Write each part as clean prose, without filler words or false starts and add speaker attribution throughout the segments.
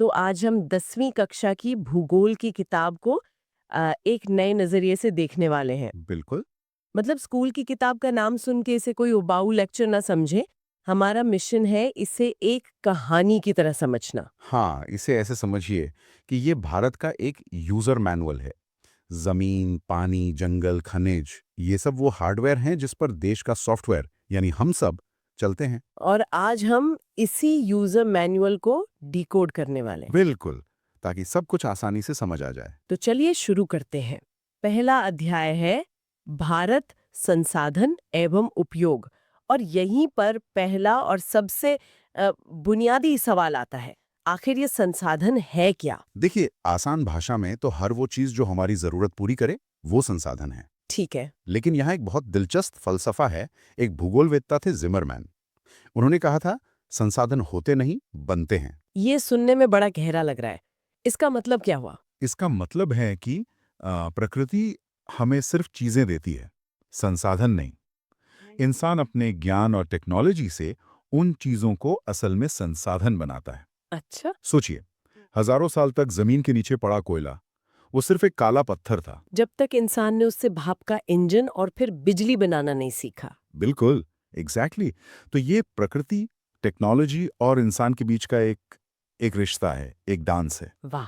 Speaker 1: तो आज हम 10वीं कक्षा की भूगोल की किताब को एक नए नज़रिए से देखने वाले हैं।
Speaker 2: बिल्कुल।
Speaker 1: मतलब स्कूल की किताब का नाम सुन के इसे कोई उबाऊ लेक्चर ना समझे। हमारा मिशन है इसे एक कहानी की तरह समझना।
Speaker 2: हाँ, इसे ऐसे समझिए कि ये भारत का एक यूज़र मैनुअल है। ज़मीन, पानी, जंगल, खनिज, ये सब वो हार्डवेयर हैं जिस पर देश का सॉफ्टवेयर यानी हम सब चलते हैं।
Speaker 1: और आज हम इसी यूज़र मैनुअल को डिकोड करने वाले हैं।
Speaker 2: बिल्कुल, ताकि सब कुछ आसानी से समझ आ जाए।
Speaker 1: तो चलिए शुरू करते हैं। पहला अध्याय है भारत संसाधन एवं उपयोग। और यहीं पर पहला और सबसे बुनियादी सवाल आता है, आखिर ये संसाधन है क्या?
Speaker 2: देखिए, आसान भाषा में तो हर वो चीज़ जो हमारी ज़रूरत पूरी करे, वो संसाधन है।
Speaker 1: ठीक है।
Speaker 2: लेकिन यहाँ एक बहुत दिलचस्प फ़लसफ़ा है। एक भूगोलवेत्ता थे ज़िमरमैन। उन्होंने कहा था, संसाधन होते नहीं, बनते हैं।
Speaker 1: ये सुनने में बड़ा गहरा लग रहा है। इसका मतलब क्या हुआ?
Speaker 2: इसका मतलब है कि प्रकृति हमें सिर्फ चीजें देती है, संसाधन नहीं। इंसान अपने ज्ञान और टेक्नोलॉजी से उन चीजों को असल में संसाधन बनाता है।
Speaker 1: अच्छा।
Speaker 2: सोचिए, हजारों साल तक जमीन के नीचे पड़ा कोयला, वो सिर्फ एक काला पत्थर था।
Speaker 1: जब तक इंसान ने उससे भाप का इंजन और फिर बिजली बनाना नहीं सीखा।
Speaker 2: बिल्कुल, एग्जैक्टली। तो ये प्रकृति, टेक्नोलॉजी और इंसान के बीच का एक एक रिश्ता है, एक डांस है।
Speaker 1: वाह।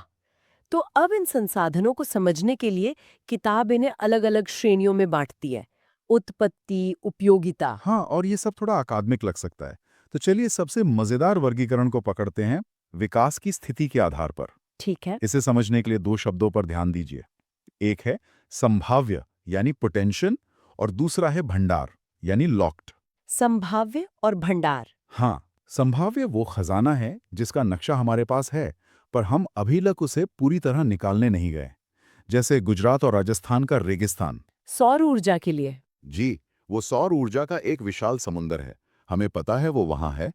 Speaker 1: तो अब इन संसाधनों को समझने के लिए किताब इन्हें अलग-अलग श्रेणियों में बांटती है। उत्पत्ति, उपयोगिता।
Speaker 2: हाँ, और ये सब थोड़ा अकादमिक लग सकता है। तो चलिए सबसे मजेदार वर्गीकरण को पकड़ते हैं, विकास की स्थिति के आधार पर।
Speaker 1: ठीक है।
Speaker 2: इसे समझने के लिए दो शब्दों पर ध्यान दीजिए। एक है संभाव्य यानी पोटेंशियल, और दूसरा है भंडार यानी लॉक्ड।
Speaker 1: संभाव्य और भंडार।
Speaker 2: हाँ, संभाव्य वो खजाना है जिसका नक्शा हमारे पास है, पर हम अभी तक उसे पूरी तरह निकालने नहीं गए। जैसे गुजरात और राजस्थान का रेगिस्तान।
Speaker 1: सौर ऊर्जा के लिए।
Speaker 2: जी, वो सौर ऊर्जा का एक विशाल समुंदर है। हमें पता है वो वहां है।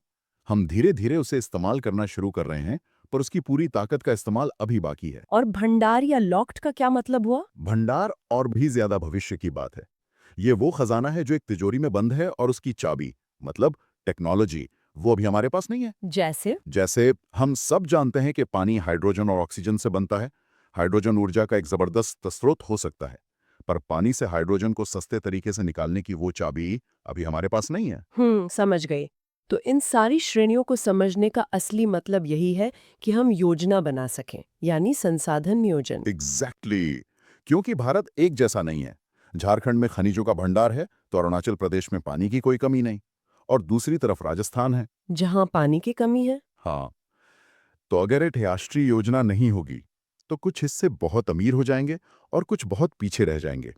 Speaker 2: हम धीरे धीरे उसे इस्तेमाल करना शुरू कर रहे हैं, पर उसकी पूरी ताकत का इस्तेमाल अभी बाकी है।
Speaker 1: और भंडार या लॉक्ड का क्या मतलब हुआ?
Speaker 2: भंडार और भी ज्यादा भविष्य की बात है। ये वो खजाना है जो एक तिजोरी में बंद है और उसकी चाबी, मतलब टेक्नोलॉजी, वो अभी हमारे पास नहीं है।
Speaker 1: जैसे?
Speaker 2: जैसे हम सब जानते हैं कि पानी हाइड्रोजन और ऑक्सीजन से बनता है। हाइड्रोजन ऊर्जा का एक जबरदस्त स्रोत हो सकता है, पर पानी से हाइड्रोजन को सस्ते तरीके से निकालने की वो चाबी अभी हमारे पास नहीं है।
Speaker 1: समझ गई। तो इन सारी श्रेणियों को समझने का असली मतलब यही है कि हम योजना बना सकें, यानी संसाधन नियोजन।
Speaker 2: Exactly exactly। क्योंकि भारत एक जैसा नहीं है। झारखंड में खनिजों का भंडार है, तो अरुणाचल प्रदेश में पानी की कोई कमी नहीं। और दूसरी तरफ राजस्थान है।
Speaker 1: जहां पानी की कमी है।
Speaker 2: हाँ, तो अगर एक राष्ट्रीय योजना नहीं होगी, तो कुछ हिस्से बहुत अमीर हो जाएंगे और कुछ बहुत पीछे रह जाएंगे।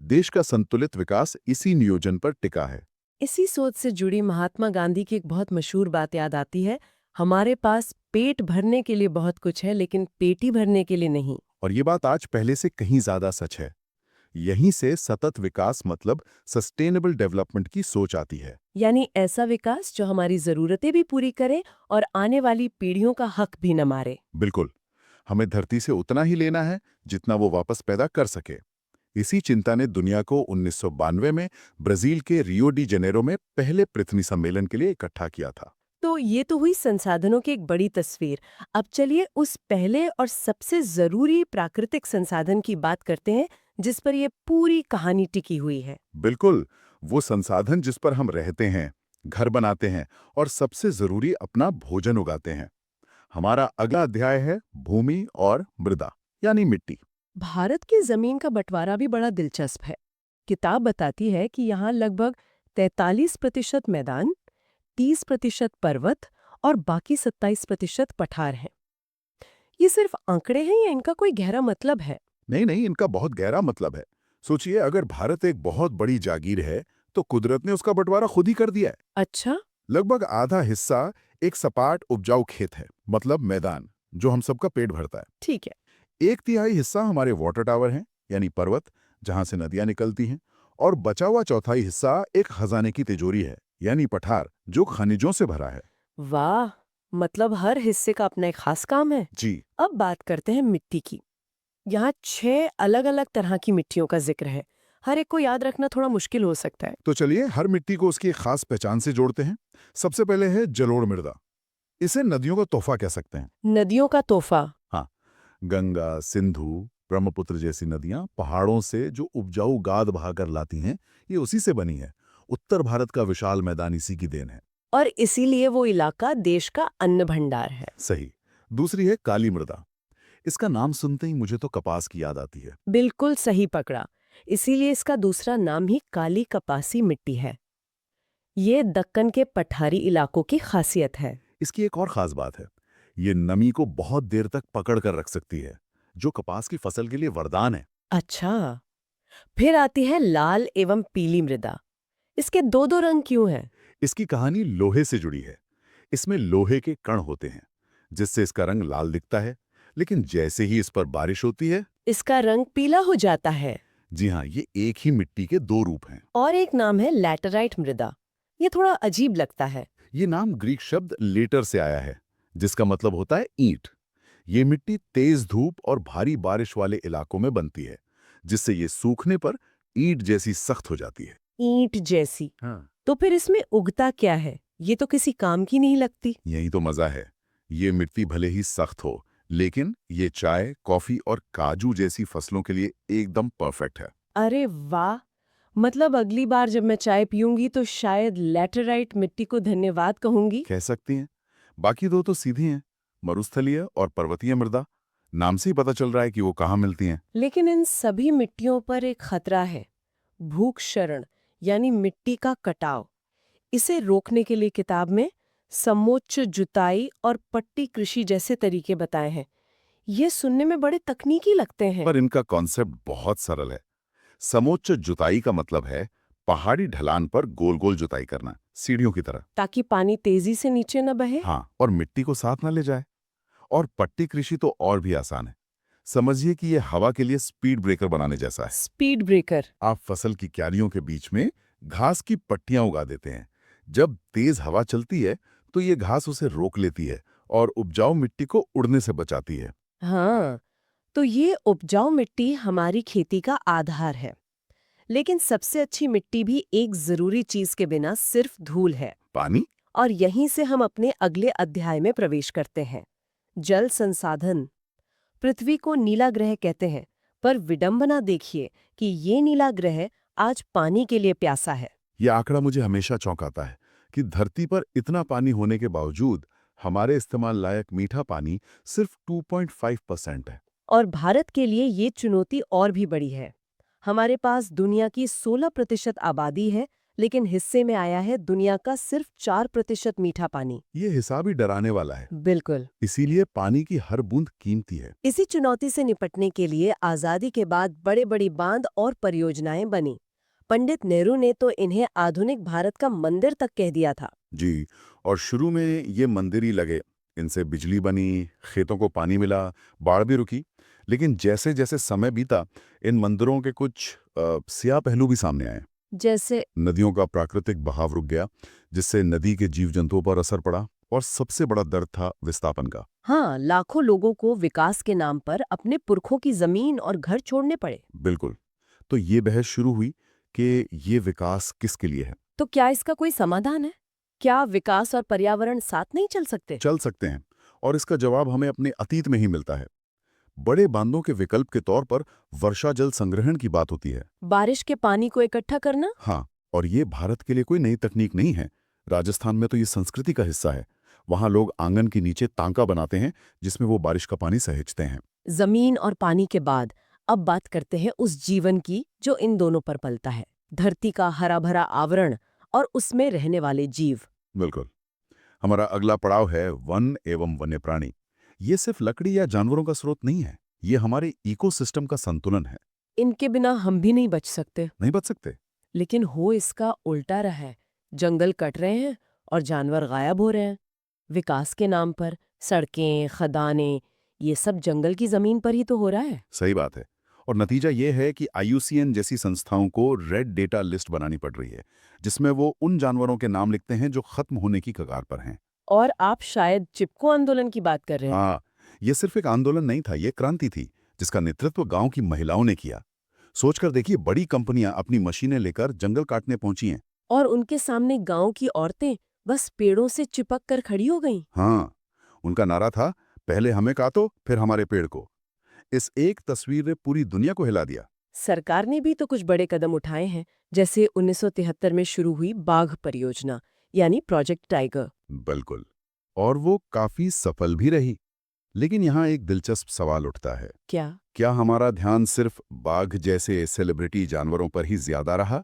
Speaker 2: देश का संतुलित विकास इसी नियोजन पर टिका है।
Speaker 1: इसी सोच से जुड़ी महात्मा गांधी की एक बहुत मशहूर बात याद आती है, हमारे पास पेट भरने के लिए बहुत कुछ है लेकिन पेटी भरने के लिए नहीं।
Speaker 2: और ये बात आज पहले से कहीं ज्यादा सच है। यहीं से सतत विकास मतलब सस्टेनेबल डेवलपमेंट की सोच आती है।
Speaker 1: यानी ऐसा विकास जो हमारी जरूरतें भी पूरी करे और आने वाली पीढ़ियों का हक भी न मारे।
Speaker 2: बिल्कुल, हमें धरती से उतना ही लेना है जितना वो वापस पैदा कर सके। इसी चिंता ने दुनिया को 1992 में ब्राजील के रियो डी जेनेरो में पहले पृथ्वी सम्मेलन के लिए इकट्ठा किया था।
Speaker 1: तो ये तो हुई संसाधनों की एक बड़ी तस्वीर। अब चलिए उस पहले और सबसे जरूरी प्राकृतिक संसाधन की बात करते हैं जिस पर ये पूरी कहानी टिकी हुई है।
Speaker 2: बिल्कुल, वो संसाधन जिस पर हम रहते हैं, घर बनाते हैं और सबसे जरूरी अपना भोजन उगाते हैं। हमारा अगला अध्याय है भूमि और मृदा यानी मिट्टी।
Speaker 1: भारत की जमीन का बंटवारा भी बड़ा दिलचस्प है। किताब बताती है कि यहाँ लगभग 43% मैदान, 30% पर्वत और बाकी 27% पठार हैं। ये सिर्फ आंकड़े हैं या इनका कोई गहरा मतलब है?
Speaker 2: नहीं नहीं, इनका बहुत गहरा मतलब है। सोचिए, अगर भारत एक बहुत बड़ी जागीर है, तो कुदरत ने उसका बंटवारा खुद ही कर दिया है।
Speaker 1: अच्छा।
Speaker 2: लगभग आधा हिस्सा एक सपाट उपजाऊ खेत है, मतलब मैदान, जो हम सबका पेट भरता है।
Speaker 1: ठीक है।
Speaker 2: एक तिहाई हिस्सा हमारे वाटर टावर हैं, यानी पर्वत, जहां से नदियां निकलती हैं। और बचा हुआ चौथाई हिस्सा एक खजाने की तिजोरी है, यानी पठार, जो खनिजों से भरा है।
Speaker 1: वाह। मतलब हर हिस्से का अपना एक खास काम है।
Speaker 2: जी।
Speaker 1: अब बात करते हैं मिट्टी की। यहाँ 6 अलग-अलग तरह की मिट्टियों का जिक्र है। हर एक को याद रखना थोड़ा मुश्किल हो सकता है।
Speaker 2: तो चलिए हर मिट्टी को उसकी एक खास पहचान से जोड़ते हैं। सबसे पहले है जलोढ़ मृदा। इसे नदियों का तोहफा कह सकते हैं।
Speaker 1: नदियों का तोहफा।
Speaker 2: हाँ, गंगा, सिंधु, ब्रह्मपुत्र जैसी नदियां पहाड़ों से जो उपजाऊ गाद बहाकर लाती हैं, ये उसी से बनी है। उत्तर भारत का विशाल मैदान इसी की देन है।
Speaker 1: और इसीलिए वो इलाका देश का अन्न भंडार है।
Speaker 2: सही। दूसरी है काली मृदा। इसका नाम सुनते ही मुझे तो कपास की याद आती है।
Speaker 1: बिल्कुल सही पकड़ा। इसीलिए इसका दूसरा नाम ही काली कपासी मिट्टी है। ये दक्कन के पठारी इलाकों की खासियत है।
Speaker 2: इसकी एक और खास बात है, ये नमी को बहुत देर तक पकड़ कर रख सकती है, जो कपास की फसल के लिए वरदान है।
Speaker 1: अच्छा, फिर आती है लाल एवं पीली मृदा। इसके दो दो रंग क्यों हैं?
Speaker 2: इसकी कहानी लोहे से जुड़ी है। इसमें लोहे के कण होते हैं, जिससे इसका रंग लाल दिखता है, लेकिन जैसे ही इस पर बारिश होती है,
Speaker 1: इसका रंग पीला हो जाता है।
Speaker 2: जी हाँ, ये एक ही मिट्टी के दो रूप हैं।
Speaker 1: और एक नाम है लैटेराइट मृदा। ये थोड़ा अजीब लगता है।
Speaker 2: ये नाम ग्रीक शब्द लेटर से आया है, जिसका मतलब होता है ईंट। ये मिट्टी तेज धूप और भारी बारिश वाले इलाकों में बनती है, जिससे ये सूखने पर ईंट जैसी सख्त हो जाती है।
Speaker 1: ईंट जैसी।
Speaker 2: हाँ,
Speaker 1: तो फिर इसमें उगता क्या है? ये तो किसी काम की नहीं लगती।
Speaker 2: यही तो मजा है। ये मिट्टी भले ही सख्त हो, लेकिन ये चाय, कॉफी और काजू जैसी फसलों के लिए एकदम परफेक्ट है।
Speaker 1: अरे वाह! मतलब अगली बार जब मैं चाय पीऊंगी तो शायद लैटेराइट मिट्टी को धन्यवाद कहूंगी।
Speaker 2: कह सकती हैं। बाकी दो तो सीधी हैं, मरुस्थलीय और पर्वतीय मृदा। नाम से ही पता चल रहा है कि वो कहाँ मिलती हैं।
Speaker 1: लेकिन इन सभी मिट्टियों पर एक खतरा है, भूक्षरण यानी मिट्टी का कटाव। इसे रोकने के लिए किताब में समोच्च जुताई और पट्टी कृषि जैसे तरीके बताए हैं। ये सुनने में बड़े तकनीकी लगते हैं।
Speaker 2: पर इनका कॉन्सेप्ट बहुत सरल है। समोच्च जुताई का मतलब है पहाड़ी ढलान पर गोल गोल जुताई करना, सीढ़ियों की तरह।
Speaker 1: ताकि पानी तेजी से नीचे न बहे।
Speaker 2: हाँ, और मिट्टी को साथ न ले जाए। और पट्टी कृषि तो और भी आसान है। समझिए कि ये हवा के लिए स्पीड ब्रेकर बनाने जैसा है।
Speaker 1: Speed breaker.
Speaker 2: आप फसल की क्यारियों के बीच में घास की पट्टियां उगा देते हैं। जब तेज हवा चलती है, तो ये घास उसे रोक लेती है और उपजाऊ मिट्टी को उड़ने से बचाती है।
Speaker 1: हाँ, तो ये उपजाऊ मिट्टी हमारी खेती का आधार है। लेकिन सबसे अच्छी मिट्टी भी एक जरूरी चीज के बिना सिर्फ धूल है।
Speaker 2: पानी।
Speaker 1: और यहीं से हम अपने अगले अध्याय में प्रवेश करते हैं। जल संसाधन। पृथ्वी को नीला ग्रह कहते हैं, पर विडंबना देखिए कि ये नीला ग्रह आज पानी के लिए प्यासा है।
Speaker 2: यह आंकड़ा मुझे हमेशा चौंकाता है कि धरती पर इतना पानी होने के बावजूद हमारे इस्तेमाल लायक मीठा पानी सिर्फ 2.5% है।
Speaker 1: और भारत के लिए ये चुनौती और भी बड़ी है। हमारे पास दुनिया की 16% आबादी है, लेकिन हिस्से में आया है दुनिया का सिर्फ 4% मीठा पानी।
Speaker 2: ये हिसाब ही डराने वाला है।
Speaker 1: बिल्कुल।
Speaker 2: इसीलिए पानी की हर बूंद कीमती है।
Speaker 1: इसी चुनौती से निपटने के लिए आजादी के बाद बड़े-बड़ी बांध और परियोजनाएं बनी। पंडित नेहरू ने तो इन्हें आधुनिक भारत का मंदिर तक कह दिया था।
Speaker 2: जी, और शुरू में ये मंदिर ही लगे। इनसे बिजली बनी, खेतों को पानी मिला, बाढ़ भी रुकी। लेकिन जैसे जैसे समय बीता, इन मंदिरों के कुछ सियाह पहलू भी सामने आए।
Speaker 1: जैसे?
Speaker 2: नदियों का प्राकृतिक बहाव रुक गया, जिससे नदी के जीव जंतुओं पर असर पड़ा। और सबसे बड़ा दर्द था विस्थापन का।
Speaker 1: हाँ, लाखों लोगों को विकास के नाम पर अपने पुरखों की जमीन और घर छोड़ने पड़े।
Speaker 2: बिल्कुल। तो ये बहस शुरू हुई कि ये विकास किसके लिए है।
Speaker 1: तो क्या इसका कोई समाधान है? क्या विकास और पर्यावरण साथ नहीं चल सकते?
Speaker 2: चल सकते हैं, और इसका जवाब हमें अपने अतीत में ही मिलता है। बड़े बांधों के विकल्प के तौर पर वर्षा जल संग्रहण की बात होती है।
Speaker 1: बारिश के पानी को इकट्ठा करना?
Speaker 2: हाँ, और ये भारत के लिए कोई नई तकनीक नहीं है। राजस्थान में तो ये संस्कृति का हिस्सा है। वहाँ लोग आंगन के नीचे तांका बनाते हैं, जिसमें वो बारिश का पानी सहेजते हैं।
Speaker 1: जमीन और पानी के बाद अब बात करते हैं उस जीवन की जो इन दोनों पर पलता है। धरती का हरा भरा आवरण और उसमें रहने वाले जीव।
Speaker 2: बिल्कुल। हमारा अगला पड़ाव है वन एवं वन्य प्राणी। ये सिर्फ लकड़ी या जानवरों का स्रोत नहीं है, ये हमारे इकोसिस्टम का संतुलन है।
Speaker 1: इनके बिना हम भी नहीं बच सकते।
Speaker 2: नहीं बच सकते।
Speaker 1: लेकिन हो इसका उल्टा रहा है। जंगल कट रहे हैं और जानवर गायब हो रहे हैं। विकास के नाम पर सड़कें, खदानें, ये सब जंगल की जमीन पर ही तो हो रहा है।
Speaker 2: सही बात है। और नतीजा ये है कि IUCN जैसी संस्थाओं को रेड डेटा लिस्ट बनानी पड़ रही है, जिसमें वो उन जानवरों के नाम लिखते हैं जो खत्म होने की कगार पर हैं।
Speaker 1: और आप शायद चिपको आंदोलन की बात कर रहे हैं।
Speaker 2: हाँ, ये सिर्फ एक आंदोलन नहीं था, ये क्रांति थी, जिसका नेतृत्व गांव की महिलाओं ने किया। सोचकर देखिए, बड़ी कंपनियां अपनी मशीनें लेकर जंगल काटने पहुंची हैं।
Speaker 1: और उनके सामने गांव की औरतें बस पेड़ों से चिपक कर खड़ी हो गईं।
Speaker 2: हाँ, उनका नारा था, पहले हमें काटो फिर हमारे पेड़ को। इस एक तस्वीर ने पूरी दुनिया को हिला दिया।
Speaker 1: सरकार ने भी तो कुछ बड़े कदम उठाए हैं, जैसे 1973 में शुरू हुई बाघ परियोजना, यानी प्रोजेक्ट टाइगर।
Speaker 2: बिल्कुल। और वो काफी सफल भी रही। लेकिन यहाँ एक दिलचस्प सवाल उठता है,
Speaker 1: क्या?
Speaker 2: क्या हमारा ध्यान सिर्फ बाघ जैसे सेलिब्रिटी जानवरों पर ही ज्यादा रहा?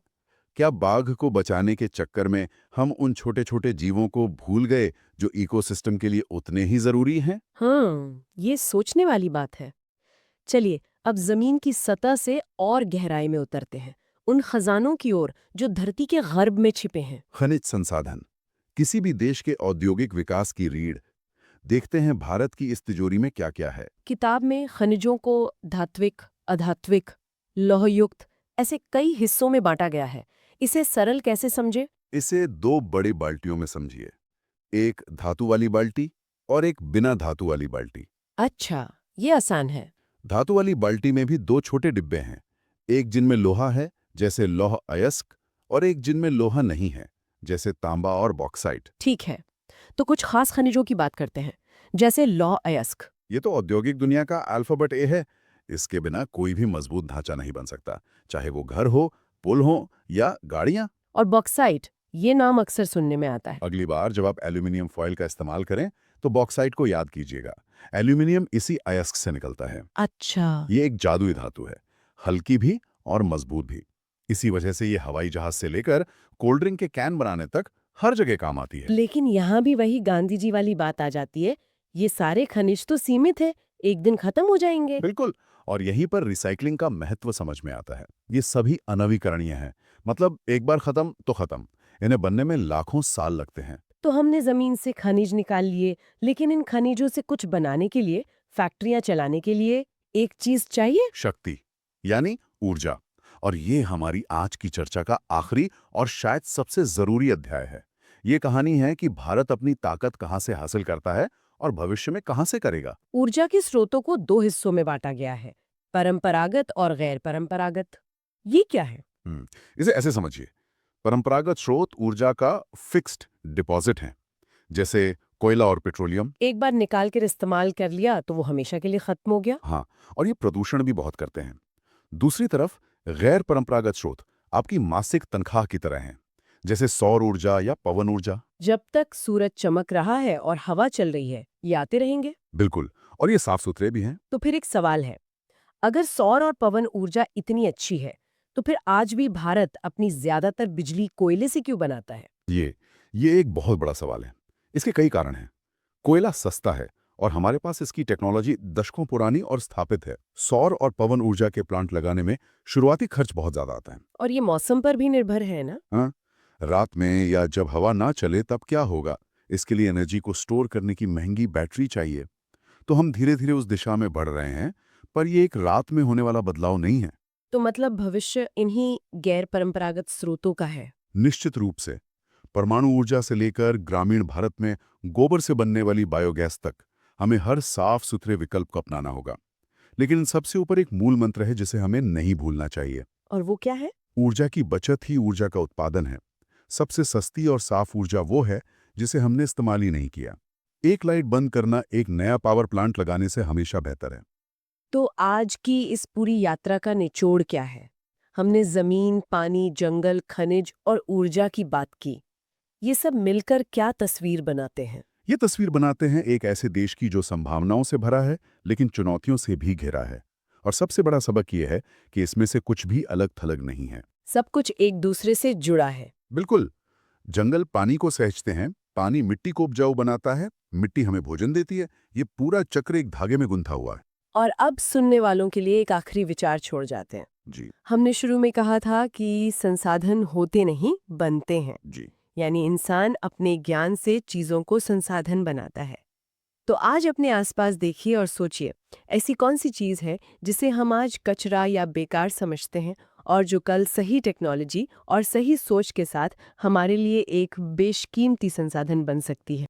Speaker 2: क्या बाघ को बचाने के चक्कर में हम उन छोटे छोटे जीवों को भूल गए जो इकोसिस्टम के लिए उतने ही जरूरी हैं?
Speaker 1: हाँ, ये सोचने वाली बात है। चलिए, अब जमीन की सतह से और गहराई में उतरते हैं, उन खजानों की ओर जो धरती के गर्भ में छिपे हैं।
Speaker 2: खनिज संसाधन, किसी भी देश के औद्योगिक विकास की रीढ़। देखते हैं भारत की इस तिजोरी में क्या क्या है।
Speaker 1: किताब में खनिजों को धात्विक, अधात्विक, लौहयुक्त ऐसे कई हिस्सों में बांटा गया है। इसे सरल कैसे समझे?
Speaker 2: इसे दो बड़ी बाल्टियों में समझिए, एक धातु वाली बाल्टी और एक बिना धातु वाली बाल्टी।
Speaker 1: अच्छा, ये आसान है।
Speaker 2: धातु वाली बाल्टी में भी दो छोटे डिब्बे हैं, एक जिनमें लोहा है जैसे लौह अयस्क, और एक जिनमें लोहा नहीं है जैसे तांबा और बॉक्साइट।
Speaker 1: ठीक है, तो कुछ खास खनिजों की बात करते हैं, जैसे लौह अयस्क।
Speaker 2: ये तो औद्योगिक दुनिया का अल्फाबेट ए है। इसके बिना कोई भी मजबूत ढांचा नहीं बन सकता, चाहे वो घर हो, पुल हो या गाड़ियां।
Speaker 1: और बॉक्साइट, ये नाम अक्सर सुनने में आता है।
Speaker 2: अगली बार जब आप एल्यूमिनियम फॉयल का इस्तेमाल करें तो बॉक्साइट को याद कीजिएगा। एल्यूमिनियम इसी अयस्क से निकलता है।
Speaker 1: अच्छा।
Speaker 2: ये एक जादुई धातु है, हल्की भी और मजबूत भी। इसी वजह से ये हवाई जहाज से लेकर कोल्ड ड्रिंक के कैन बनाने तक हर जगह काम आती है।
Speaker 1: लेकिन यहाँ भी वही गांधी जी वाली बात आ जाती है, ये सारे खनिज तो सीमित है, एक दिन खत्म हो जाएंगे।
Speaker 2: बिल्कुल। और यहीं पर रिसाइकलिंग का महत्व समझ में आता है। ये सभी अनवीकरणीय हैं, मतलब एक बार खत्म तो खत्म। इन्हें बनने में लाखों साल लगते हैं।
Speaker 1: तो हमने जमीन से खनिज निकाल लिए, लेकिन इन खनिजों से कुछ बनाने के लिए, फैक्ट्रियां चलाने के लिए एक चीज चाहिए।
Speaker 2: शक्ति, यानी ऊर्जा। और ये हमारी आज की चर्चा का आखिरी और शायद सबसे जरूरी अध्याय है। ये कहानी है कि भारत अपनी ताकत कहां से हासिल करता है और भविष्य में कहां से करेगा।
Speaker 1: ऊर्जा के स्रोतों को दो हिस्सों में बांटा गया है, परंपरागत और गैर परंपरागत। ये क्या है?
Speaker 2: इसे ऐसे समझिए, परंपरागत स्रोत ऊर्जा का फिक्स्ड डिपॉजिट हैं, जैसे कोयला और पेट्रोलियम।
Speaker 1: एक बार निकाल कर इस्तेमाल कर लिया तो वो हमेशा के लिए खत्म हो गया।
Speaker 2: हाँ, और ये प्रदूषण भी बहुत करते हैं। दूसरी तरफ गैर परंपरागत स्रोत आपकी मासिक तनख्वाह की तरह हैं, जैसे सौर ऊर्जा या पवन ऊर्जा।
Speaker 1: जब तक सूरज चमक रहा है और हवा चल रही है, ये आते रहेंगे।
Speaker 2: बिल्कुल, और ये साफ सुथरे भी हैं।
Speaker 1: तो फिर एक सवाल है, अगर सौर और पवन ऊर्जा इतनी अच्छी है, तो फिर आज भी भारत अपनी ज्यादातर बिजली कोयले से क्यों बनाता है?
Speaker 2: ये एक बहुत बड़ा सवाल है। इसके कई कारण हैं। कोयला सस्ता है और हमारे पास इसकी टेक्नोलॉजी दशकों पुरानी और स्थापित है। सौर और पवन ऊर्जा के प्लांट लगाने में शुरुआती खर्च बहुत ज्यादा आता है।
Speaker 1: और ये मौसम पर भी निर्भर है ना?
Speaker 2: हाँ, रात में या जब हवा ना चले तब क्या होगा? इसके लिए एनर्जी को स्टोर करने की महंगी बैटरी चाहिए। तो हम धीरे धीरे उस दिशा में बढ़ रहे हैं, पर यह एक रात में होने वाला बदलाव नहीं है।
Speaker 1: तो मतलब भविष्य इन्हीं गैर परंपरागत स्रोतों का है।
Speaker 2: निश्चित रूप से। परमाणु ऊर्जा से लेकर ग्रामीण भारत में गोबर से बनने वाली बायोगैस तक, हमें हर साफ सुथरे विकल्प को अपनाना होगा। लेकिन इन सबसे ऊपर एक मूल मंत्र है जिसे हमें नहीं भूलना चाहिए।
Speaker 1: और वो क्या है?
Speaker 2: ऊर्जा की बचत ही ऊर्जा का उत्पादन है। सबसे सस्ती और साफ ऊर्जा वो है जिसे हमने इस्तेमाल ही नहीं किया। एक लाइट बंद करना एक नया पावर प्लांट लगाने से हमेशा बेहतर है।
Speaker 1: तो आज की इस पूरी यात्रा का निचोड़ क्या है? हमने जमीन, पानी, जंगल, खनिज और ऊर्जा की बात की। ये सब मिलकर क्या तस्वीर बनाते हैं?
Speaker 2: ये तस्वीर बनाते हैं एक ऐसे देश की जो संभावनाओं से भरा है लेकिन चुनौतियों से भी घिरा है। और सबसे बड़ा सबक ये है कि इसमें से कुछ भी अलग थलग नहीं है।
Speaker 1: सब कुछ एक दूसरे से जुड़ा है।
Speaker 2: बिल्कुल। जंगल पानी को सहेजते हैं, पानी मिट्टी को उपजाऊ बनाता है, मिट्टी हमें भोजन देती है। ये पूरा चक्र एक धागे में गुंथा हुआ है।
Speaker 1: और अब सुनने वालों के लिए एक आखिरी विचार छोड़ जाते हैं।
Speaker 2: जी।
Speaker 1: हमने शुरू में कहा था कि संसाधन होते नहीं, बनते हैं।
Speaker 2: जी।
Speaker 1: यानी इंसान अपने ज्ञान से चीजों को संसाधन बनाता है। तो आज अपने आसपास देखिए और सोचिए, ऐसी कौन सी चीज है जिसे हम आज कचरा या बेकार समझते हैं और जो कल सही टेक्नोलॉजी और सही सोच के साथ हमारे लिए एक बेशकीमती संसाधन बन सकती है।